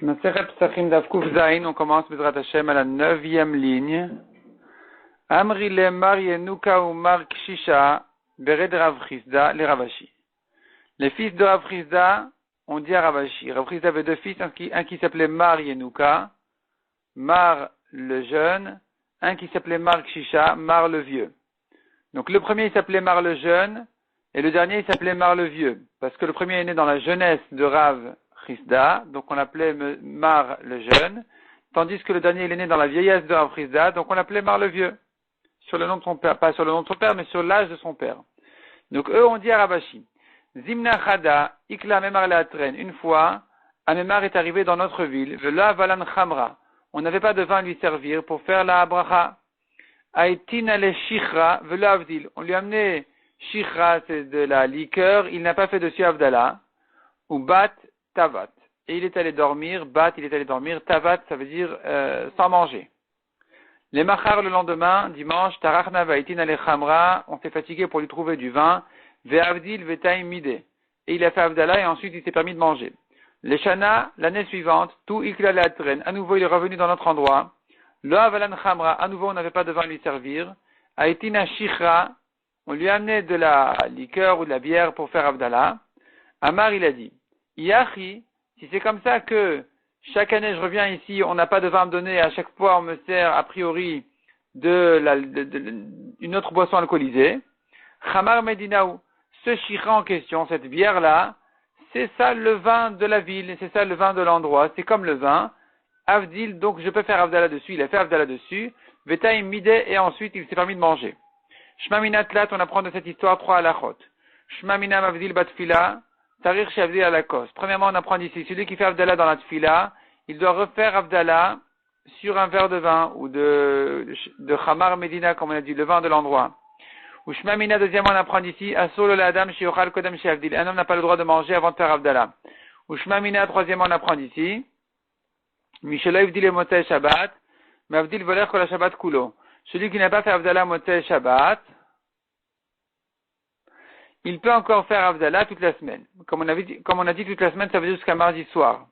Masechet Psachim Daf Kuf Zayin, on commence Bezrat Hashem à la 9e ligne. Amri le Mar Yenuka ou Mar Kshisha, Bered Rav Chisda, les Ravashi. Les fils de Rav Chisda, on dit à Ravashi. Rav Chisda avait deux fils, un qui s'appelait Mar Yenuka, Mar le jeune, un qui s'appelait Mar Kshisha, Mar le vieux. Donc le premier il s'appelait Mar le jeune, et le dernier il s'appelait Mar le vieux, parce que le premier est né dans la jeunesse de Rav Chisda, donc on l'appelait Mar le jeune, tandis que le dernier il est né dans la vieillesse de Rav Chisda, donc on l'appelait Mar le vieux, sur le nom de son père, pas sur le nom de son père, mais sur l'âge de son père. Donc eux on dit à Ravashi, Zimna Chada, Ikla Memar Leatren, une fois, Amemar est arrivé dans notre ville, Vela Valan Chamra, on n'avait pas de vin à lui servir pour faire la bracha. Aitin ale Shichra, Vela Avdil, on lui a amené Shichra, c'est de la liqueur, il n'a pas fait dessus Avdala, ou Bat Tavat. Et il est allé dormir, Bat, il est allé dormir, Tavat, ça veut dire sans manger. Les Machar, le lendemain, dimanche, Tarachna Vaitin ale Chamra, on s'est fatigué pour lui trouver du vin, Ve'avdil Vetaim Mide. Et il a fait Avdala et ensuite il s'est permis de manger. Les Shana, l'année suivante, tout Ikla Leatren, à nouveau il est revenu dans notre endroit. Le Avalan Chamra, à nouveau on n'avait pas de vin à lui servir. Aitina Shichra, on lui a amené de la liqueur ou de la bière pour faire Avdala. Amar il a dit, Yachi, si c'est comme ça que chaque année je reviens ici, on n'a pas de vin à me donner, à chaque fois on me sert a priori une autre boisson alcoolisée. Chamar Medinaou, ce Shichra en question, cette bière-là, c'est ça le vin de la ville, c'est ça le vin de l'endroit, c'est comme le vin. Avdil, donc je peux faire Avdala dessus, il a fait Avdala dessus. Vetaim Mideh, et ensuite il s'est permis de manger. Shmamina Tlat, on apprend de cette histoire 3 halachot. Shmamina Mavdil Batfila, Tarir Shavdil Alakos. Premièrement, on apprend d'ici, celui qui fait Avdala dans la Tfila, il doit refaire Avdala sur un verre de vin, ou de Chamar Medina, comme on a dit, le vin de l'endroit. Ou Shmamina, deuxièmement, on apprend d'ici, Asolo la Adam Shiochal Kodem Shavdil. Un homme n'a pas le droit de manger avant de faire Avdala. Ou Shmamina, troisièmement, on apprend d'ici, Mishelay Avdil Motei Shabbat, mais Avdil Voler Kol Shabbat Kulo. Celui qui n'a pas fait Avdala Motei Shabbat, il peut encore faire Avdala toute la semaine. Comme on a dit toute la semaine, ça veut dire jusqu'à mardi soir.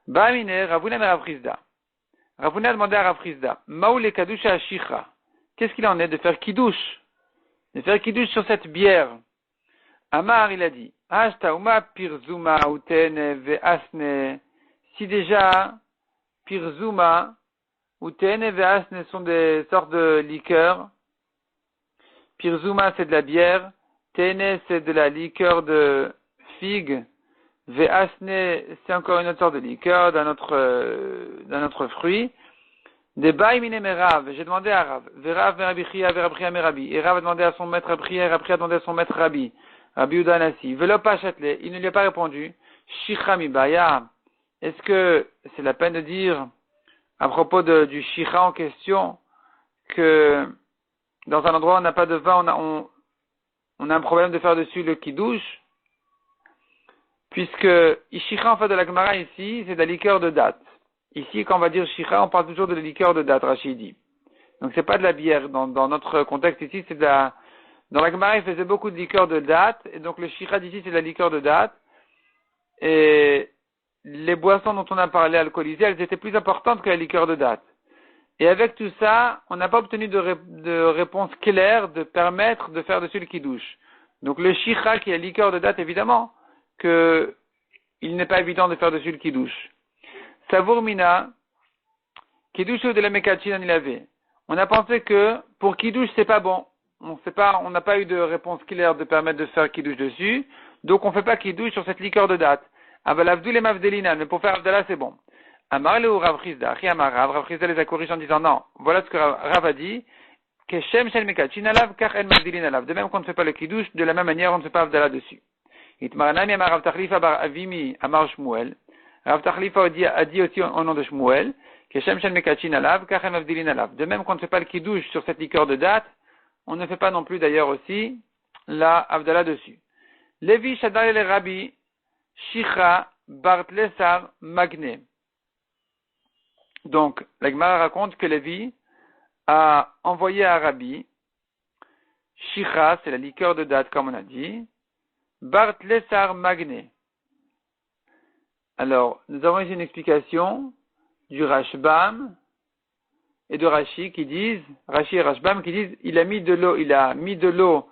Ba'amine, Ravuna Rav Chisda. Ravuna a demandé à Rav Chisda, Maoule Kadusha Ashicha. Qu'est-ce qu'il en est de faire Kiddush? De faire Kiddush sur cette bière. Amar, il a dit, Ashtauma Pirzuma Uten Ve'asne. Si déjà, Pirzuma Uten Ve'asne sont des sortes de liqueurs. Pirzuma, c'est de la bière. Tene, c'est de la liqueur de figue. Ve'asne, c'est encore une autre sorte de liqueur d'un autre fruit. Des baïmine merav. J'ai demandé à Rav. Verav merabichia, verabchia merabi. Et Rav a demandé à son maître Abchia, et Abchia a demandé à son maître Rabbi. Rabbi Udanasi. Velo pachatle. Il ne lui a pas répondu. Shicha mibaya. Est-ce que c'est la peine de dire, à propos du shicha en question, que dans un endroit où on n'a pas de vin, on a un problème de faire dessus le kiddush, puisque shicha en fait de la Gemara ici, c'est de la liqueur de date. Ici, quand on va dire shicha, on parle toujours de la liqueur de date, Rachid dit. Donc c'est pas de la bière. Dans notre contexte ici, c'est de la, dans la Gemara, il faisait beaucoup de liqueur de date, et donc le shicha d'ici, c'est de la liqueur de date. Et les boissons dont on a parlé alcoolisées, elles étaient plus importantes que la liqueur de date. Et avec tout ça, on n'a pas obtenu de réponse claire de permettre de faire dessus le kiddush. Donc le shicha, qui est la liqueur de date, évidemment, que il n'est pas évident de faire dessus le kiddush. Savour mina, kiddush ou de la mekachin il avait. On a pensé que pour kiddush c'est pas bon. On n'a pas eu de réponse claire de permettre de faire kiddush dessus. Donc on fait pas kiddush sur cette liqueur de date. Aval avdul et mavdelina, mais pour faire avdala c'est bon. Amar le Rav Chisda, Rav Chisda les a corrigés en disant non. Voilà ce que Rav a dit. Que shem shel mekachin alav, kach el mavdelin alav. De même qu'on ne fait pas le kiddush, de la même manière on ne fait pas avdala dessus. Itmaranami amar Rav Tachlifa bar Avimi amar Shmuel. Rav Tachlifa a dit aussi au nom de Shmuel, que Shem Shel Mekachin alav, kachem avdilin alav. De même qu'on ne fait pas le kiddush sur cette liqueur de date, on ne fait pas non plus d'ailleurs aussi la avdala dessus. Levi Shadar le Rabbi, Shicha, Bart Lesar, Magne. Donc, la Gemara raconte que Levi a envoyé à Rabbi, Shicha, c'est la liqueur de date comme on a dit, Bart Lesar, Magne. Alors, nous avons ici une explication du Rashbam et de Rashi qui disent, Rashi et Rashbam qui disent, il a mis de l'eau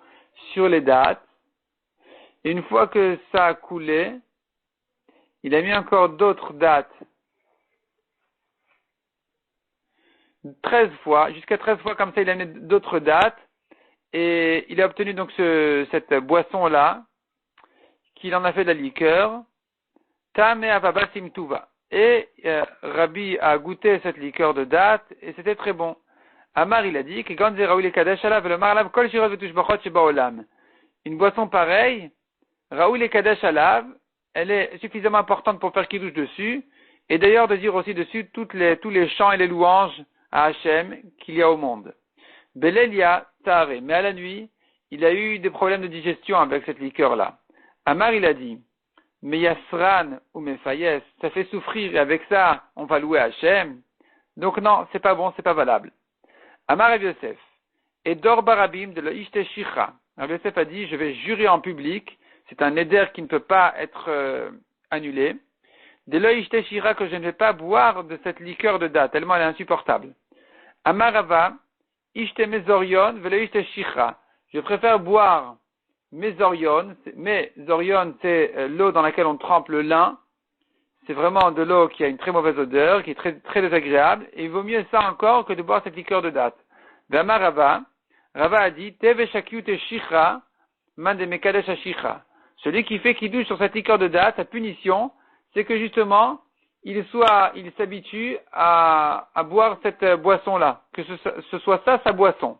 sur les dattes, et une fois que ça a coulé, il a mis encore d'autres dattes, 13 fois, jusqu'à 13 fois comme ça, il a mis d'autres dattes, et il a obtenu donc cette boisson-là, qu'il en a fait de la liqueur, Tame Avaba Simtuva. Et Rabbi a goûté cette liqueur de date, et c'était très bon. Amar, il a dit que une boisson pareille, Raoul et Kadesh Alav, elle est suffisamment importante pour faire kiddush dessus, et d'ailleurs de dire aussi dessus tous les chants et les louanges à Hachem qu'il y a au monde. Belelia Tare, mais à la nuit, il a eu des problèmes de digestion avec cette liqueur-là. Amar, il a dit, Meyasran ou Mefayes, ça fait souffrir, et avec ça, on va louer Hachem. Donc non, c'est pas bon, c'est pas valable. Amar Rav Yosef, et Dor Barabim de l'Ishte Shicha. Rav Yosef a dit, je vais jurer en public, c'est un éder qui ne peut pas être annulé, de l'Ishte Shicha que je ne vais pas boire de cette liqueur de date, tellement elle est insupportable. Amar Rava, Ishte Mezorion, vele Ishte Shicha. Je préfère boire Mezorion, c'est l'eau dans laquelle on trempe le lin. C'est vraiment de l'eau qui a une très mauvaise odeur, qui est très, très désagréable. Et il vaut mieux ça encore que de boire cette liqueur de date. Vama Rava a dit, Teve Shakyute Shicha, man de Mekadesh Shicha. Celui qui fait kiddush sur cette liqueur de date, sa punition, c'est que justement, il s'habitue à boire cette boisson-là. Que ce soit ça sa boisson.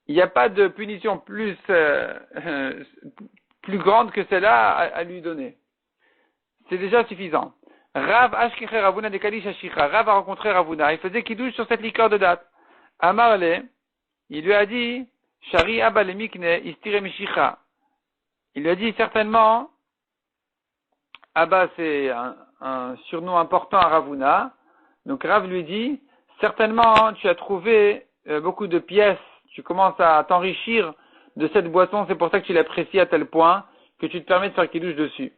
Il n'y a pas de punition plus grande que celle-là à lui donner. C'est déjà suffisant. Rav Ashkiche Ravuna de Kadish Ashicha. Rav a rencontré Ravuna. Il faisait kiddush sur cette liqueur de date. Amarle, il lui a dit, Shari Abba le Mikne Istire Mishicha. Il lui a dit certainement, Abba c'est un surnom important à Ravuna. Donc Rav lui dit, certainement tu as trouvé beaucoup de pièces. Tu commences à t'enrichir de cette boisson, c'est pour ça que tu l'apprécies à tel point que tu te permets de faire kiddush dessus.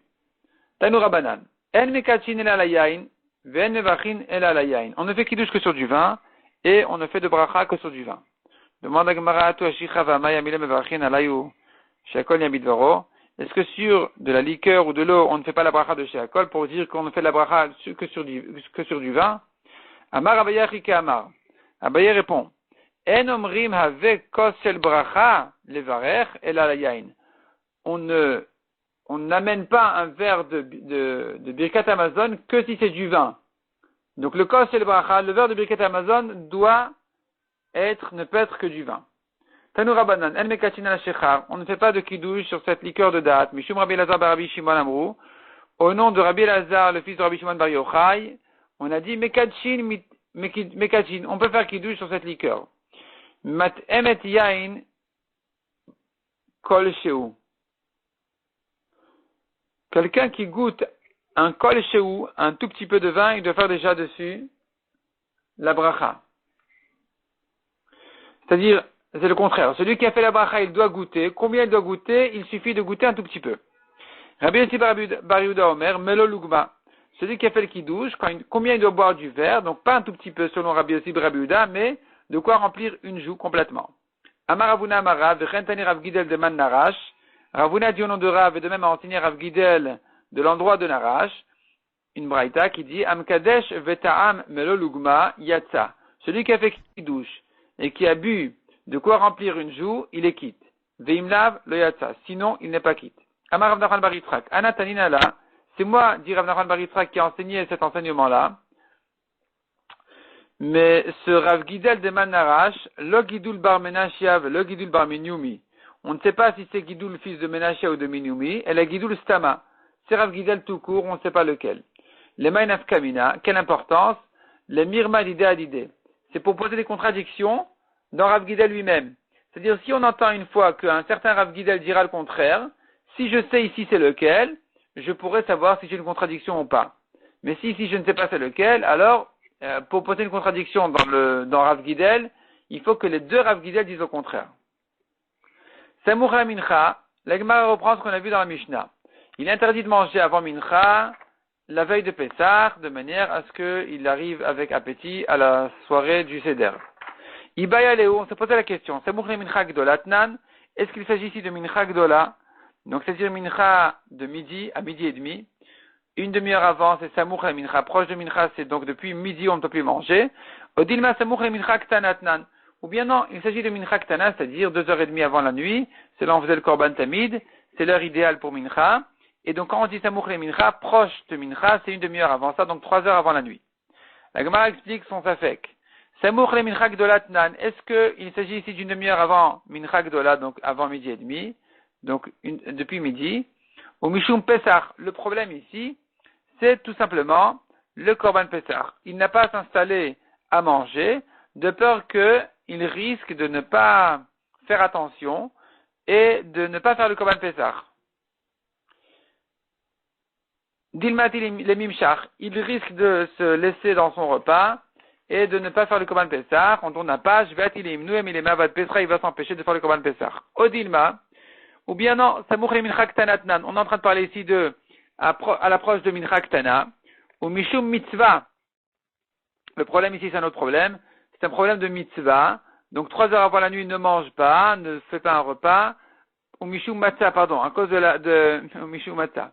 Tanou Rabanan. En mekachin el alayain, ve'en mevachin el alayain. On ne fait kiddush que sur du vin, et on ne fait de bracha que sur du vin. Demande à Gemara atu ashicha v'amaya mile mevachin alayu, sheakol yamid varo. Est-ce que sur de la liqueur ou de l'eau, on ne fait pas la bracha de sheakol pour dire qu'on ne fait la bracha que sur du vin? Amar Abaye Chike Amar. Abaye répond. En omrim have kosel bracha levarech el alayain. On n'amène pas un verre de Birkat Amazon que si c'est du vin. Donc le kosel bracha, le verre de Birkat Amazon ne peut être que du vin. Tanou Rabanan, en mekachin al shechar. On ne fait pas de kiddush sur cette liqueur de date. Mishum Rabbi Elazar bar Rabbi Shimon Amrou. Au nom de Rabbi Elazar, le fils de Rabbi Shimon bar Yochai, on a dit mekachin. On peut faire kiddush sur cette liqueur. Mat emet yain kol sheu. Quelqu'un qui goûte un kol sheu, un tout petit peu de vin, il doit faire déjà dessus la bracha. C'est-à-dire, c'est le contraire. Celui qui a fait la bracha, il doit goûter. Combien il doit goûter? Il suffit de goûter un tout petit peu. Rabbi Yossi bar Yehuda Omer, melo lugma. Celui qui a fait le kiddush, combien il doit boire du verre? Donc pas un tout petit peu selon Rabbi Yossi bar Yehuda, mais de quoi remplir une joue complètement. Amar Ravuna Amara, v'chentani Rav Gidel de Man Narash. Ravuna dit au nom de Rav et de même a enseigné Rav Gidel de l'endroit de Narash, une braïta qui dit Amkadesh veta'am melo lugma yatsa. Celui qui a fait kiddush et qui a bu de quoi remplir une joue, il est quitte. Veimlav lo yatsa. Sinon, il n'est pas quitte. Amar Rav Nachman bar Yitzchak. Anatanina la. C'est moi, dit Rav Nachman bar Yitzchak, qui a enseigné cet enseignement-là. Mais ce Rav Gidel de Man Narash, lo Gidul bar Menashiav, lo Gidul bar Minyoumi. On ne sait pas si c'est Gidul fils de Menashia ou de Minyoumi. Elle est Gidul Stama. C'est Rav Gidel tout court, on ne sait pas lequel. Les Maïnaf Kamina, quelle importance? Les Mirma l'idée à l'idée. C'est pour poser des contradictions dans Rav Gidel lui-même. C'est-à-dire, si on entend une fois qu'un certain Rav Gidel dira le contraire, si je sais ici c'est lequel, je pourrais savoir si j'ai une contradiction ou pas. Mais si je ne sais pas c'est lequel, alors, pour poser une contradiction dans Rav Gidel, il faut que les deux Rav Gidel disent au contraire. Samoura Mincha, la Gemara reprend ce qu'on a vu dans la Mishnah. Il est interdit de manger avant Mincha la veille de Pessah, de manière à ce qu'il arrive avec appétit à la soirée du Seder. Ibaya Léo, on se posait la question, Samour le Mincha Gdola Tnan, est-ce qu'il s'agit ici de Mincha Gdola? Donc c'est-à-dire Mincha de midi à midi et demi. Une demi-heure avant, c'est Samour le Mincha. Proche de Mincha, c'est donc depuis midi, on ne peut plus manger. Odilma Samour le Mincha Ktanatnan. Ou bien non, il s'agit de Mincha Ktana, c'est-à-dire 2h30 avant la nuit. C'est là où on faisait le Korban Tamid. C'est l'heure idéale pour Mincha. Et donc quand on dit Samour le Mincha, proche de Mincha, c'est une demi-heure avant ça, donc 3 heures avant la nuit. La Gemara explique son safek. Samour le Mincha Gdola Tnan. Est-ce qu'il s'agit ici d'une demi-heure avant Mincha Gdola, donc avant midi et demi, donc depuis midi, ou Mishum Pesach? Le problème ici, c'est tout simplement le Korban Pesach. Il n'a pas à s'installer à manger, de peur qu'il risque de ne pas faire attention et de ne pas faire le Korban Pesach. Dilmati le Mimshach, il risque de se laisser dans son repas et de ne pas faire le Korban Pesach. On tourne la page, il va s'empêcher de faire le Korban Pesach. Odilma, ou bien non, Samour le Mincha Ktanatnan, on est en train de parler ici à l'approche de Mincha Ktana, ou Mishum Mitzvah. Le problème ici, c'est un autre problème. C'est un problème de mitzvah. Donc 3 heures avant la nuit, ne mange pas, ne fait pas un repas. Ou Mishum Matzah, pardon, à cause de Mishum Matzah.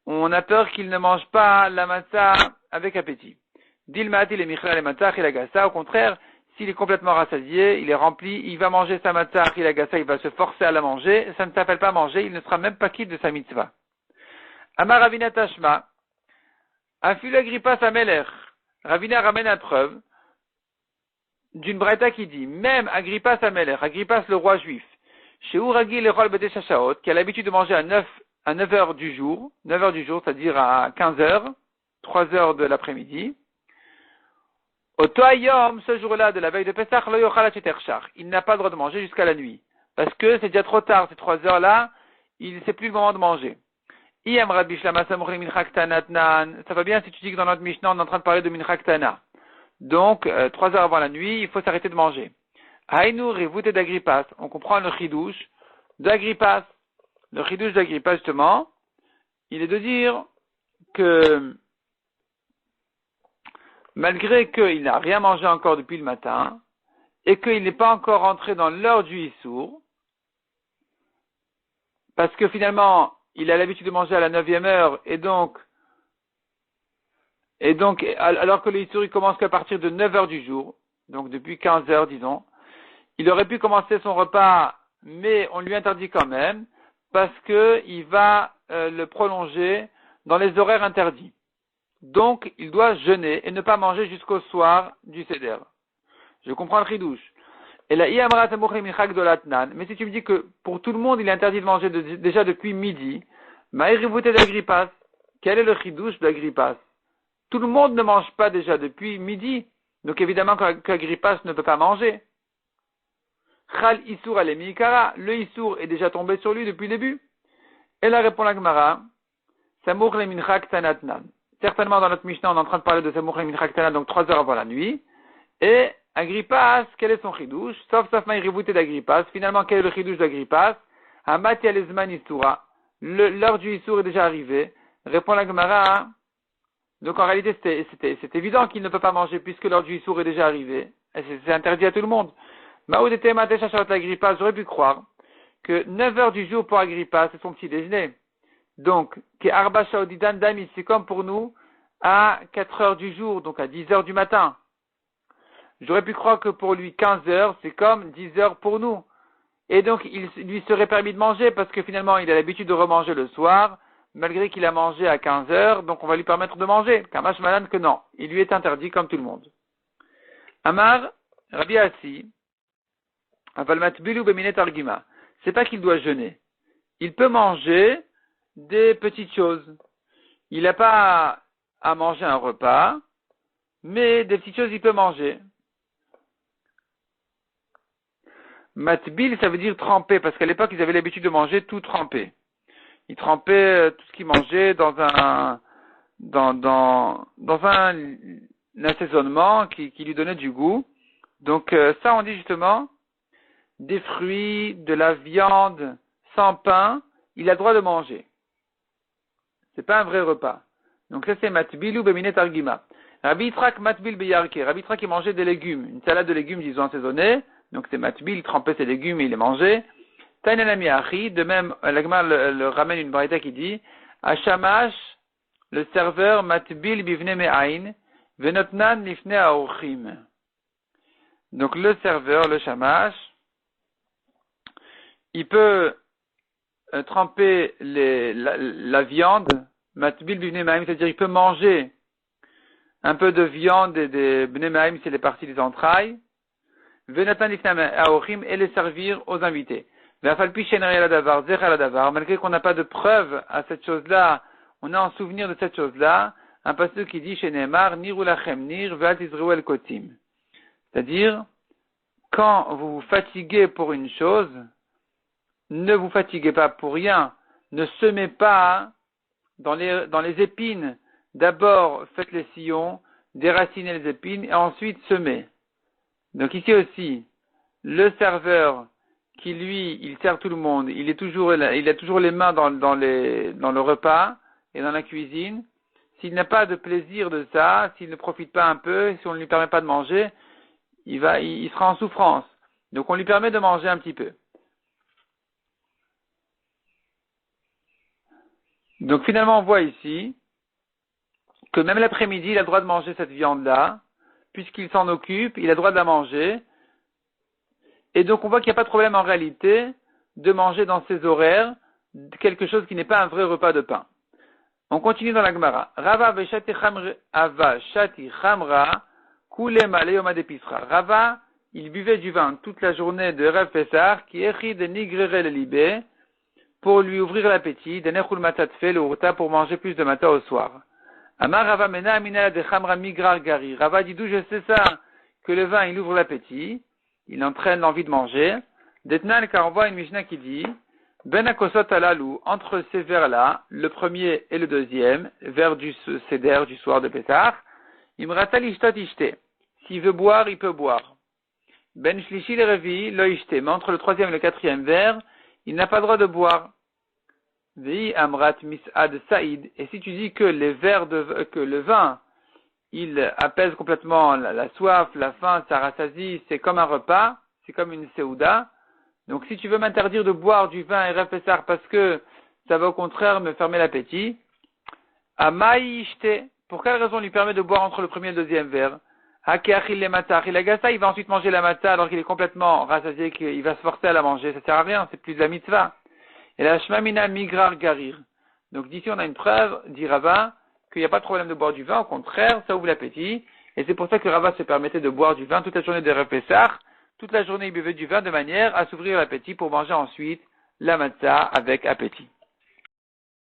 On a peur qu'il ne mange pas la matzah avec appétit. Dilmati le Michla le Matzah Chilagasa. Au contraire, s'il est complètement rassasié, il est rempli, il va manger sa matzah Chilagasa, il va se forcer à la manger. Ça ne s'appelle pas manger, il ne sera même pas quitte de sa mitzvah. Amar Ravina Tashma. Afil Agrippa Sameler. Ravina ramène la preuve d'une braïta qui dit, même Agrippa Sameler, Agrippa le roi juif, chez Uragi le rôle Bete Shashaot, qui a l'habitude de manger à 9 heures du jour, c'est-à-dire à 15 heures, 3 heures de l'après-midi, au Toayom, ce jour-là de la veille de Pessah, il n'a pas le droit de manger jusqu'à la nuit. Parce que c'est déjà trop tard, ces 3 heures-là, c'est plus le moment de manger. Ça va bien si tu dis que dans notre Mishnah, on est en train de parler de Mincha Ktana. Donc, 3 heures avant la nuit, il faut s'arrêter de manger. Haïnu Revute d'Agrippas. On comprend le chidouche d'Agrippas. Le chidouche d'Agrippas, justement, il est de dire que malgré qu'il n'a rien mangé encore depuis le matin, et qu'il n'est pas encore entré dans l'heure du Issour, parce que finalement, il a l'habitude de manger à la 9e heure, et donc, alors que le Issour, il commence qu'à partir de 9 heures du jour, donc depuis 15 heures, disons, il aurait pu commencer son repas, mais on lui interdit quand même, parce que il va le prolonger dans les horaires interdits. Donc, il doit jeûner et ne pas manger jusqu'au soir du Seder. Je comprends le chidouche. Et la Iamra Tamuchim Minchak Dolatnan. Mais si tu me dis que pour tout le monde, il est interdit de manger déjà depuis midi, Maïrivouté d'Agrippas. Quel est le chidouche d'Agrippas? Tout le monde ne mange pas déjà depuis midi. Donc évidemment qu'Agrippas ne peut pas manger. Chal Issour Alemi Ikara. Le Issour est déjà tombé sur lui depuis le début. Et là répond la Gemara. Samour le Minchak Tanatnan. Certainement dans notre Mishnah, on est en train de parler de Samour le Minchak Tanatnan, donc 3 heures avant la nuit. Et Agrippas, quel est son chidouche? Sauf Maïrivouté d'Agrippas. Finalement, quel est le chidouche d'Agrippas? Hamati Alezman Issoura. L'heure du Issour est déjà arrivée. Répond la Gemara. Donc en réalité, c'est évident qu'il ne peut pas manger puisque l'heure du Issour est déjà arrivée. Et c'est interdit à tout le monde. Maoudete Matesha Shot Agrippas, j'aurais pu croire que 9 heures du jour pour Agrippas, c'est son petit déjeuner. Donc, Arba Shaodidan Dami, c'est comme pour nous à 4 heures du jour, donc à 10 heures du matin. J'aurais pu croire que pour lui 15 heures, c'est comme 10 heures pour nous. Et donc, il lui serait permis de manger parce que finalement, il a l'habitude de remanger le soir, malgré qu'il a mangé à 15 heures, donc on va lui permettre de manger. Kamash Malan que non, il lui est interdit comme tout le monde. Amar, Rabbi Assi, Avalmatbilu Beminet Argima. C'est pas qu'il doit jeûner. Il peut manger des petites choses. Il n'a pas à manger un repas, mais des petites choses il peut manger. Matbil, ça veut dire tremper, parce qu'à l'époque, ils avaient l'habitude de manger tout trempé. Ils trempaient tout ce qu'ils mangeaient dans un assaisonnement qui lui donnait du goût. Donc, ça, on dit justement, des fruits, de la viande, sans pain, il a le droit de manger. C'est pas un vrai repas. Donc ça c'est matbilou beminet argima. Rabbi Yitzhak matbil beyarke. Rabbi Yitzhak il mangeait des légumes, une salade de légumes disons assaisonnée. Donc c'est matbil, il trempait ses légumes et il les mangeait. Tainanami achi, de même l'agma le ramène une braïta qui dit Hashamash, le serveur matbil bivne me'ain, venotnan lifne aorchim. Donc le serveur, le shamash, il peut tremper la viande, matbil bivne me'ain, c'est-à-dire il peut manger un peu de viande et des bne me'ain, c'est les parties des entrailles, venotnan lifne aorchim, et les servir aux invités. Malgré qu'on n'a pas de preuve à cette chose-là, on a en souvenir de cette chose-là, un passage qui dit chez Neymar, Niru lachem nir, ve'al tizreu el kotim. C'est-à-dire, quand vous vous fatiguez pour une chose, ne vous fatiguez pas pour rien, ne semez pas dans les épines. D'abord, faites les sillons, déracinez les épines, et ensuite semez. Donc ici aussi, le serveur, qui lui, il sert tout le monde, il a toujours les mains dans le repas et dans la cuisine. S'il n'a pas de plaisir de ça, s'il ne profite pas un peu, si on ne lui permet pas de manger, il sera en souffrance. Donc on lui permet de manger un petit peu. Donc finalement on voit ici que même l'après-midi, il a le droit de manger cette viande-là, puisqu'il s'en occupe, il a le droit de la manger. Et donc on voit qu'il n'y a pas de problème en réalité de manger dans ses horaires quelque chose qui n'est pas un vrai repas de pain. On continue dans la Gemara. Rava veshati chamra kulema leyoma de pisra. Rava, il buvait du vin toute la journée de Erev Pessah qui écrit de nigrere le libé pour lui ouvrir l'appétit, de nechul matat fait le urta pour manger plus de matin au soir. Amar Rava mena amina de chamra migrar gari. Rava dit d'où je sais ça que le vin il ouvre l'appétit. Il entraîne l'envie de manger. Detnan, car on voit une Mishnah qui dit, Ben akosot alalou, entre ces vers-là, le premier et le deuxième, vers du seder, du soir de Pessah, imratal ishtot ishte. S'il veut boire, il peut boire. Ben shlishi le revi, lo ishte. Mais entre le troisième et le quatrième vers, il n'a pas le droit de boire. Vei amrat mis'ad saïd. Et si tu dis que que le vin, il apaise complètement la soif, la faim, ça rassasie, c'est comme un repas, c'est comme une seouda. Donc si tu veux m'interdire de boire du vin et Pessah parce que ça va au contraire me fermer l'appétit, amai ishte, pour quelle raison on lui permet de boire entre le premier et le deuxième verre? Hakeachil le matzah, il va ensuite manger la matzah alors qu'il est complètement rassasié, qu'il va se forcer à la manger, ça sert à rien, c'est plus de la mitzvah. Et la shmamina migrar garir. Donc d'ici on a une preuve, dit Rava, qu'il n'y a pas de problème de boire du vin, au contraire, ça ouvre l'appétit. Et c'est pour ça que Rava se permettait de boire du vin toute la journée de Erev Pessah. Toute la journée, il buvait du vin de manière à s'ouvrir l'appétit pour manger ensuite la matzah avec appétit.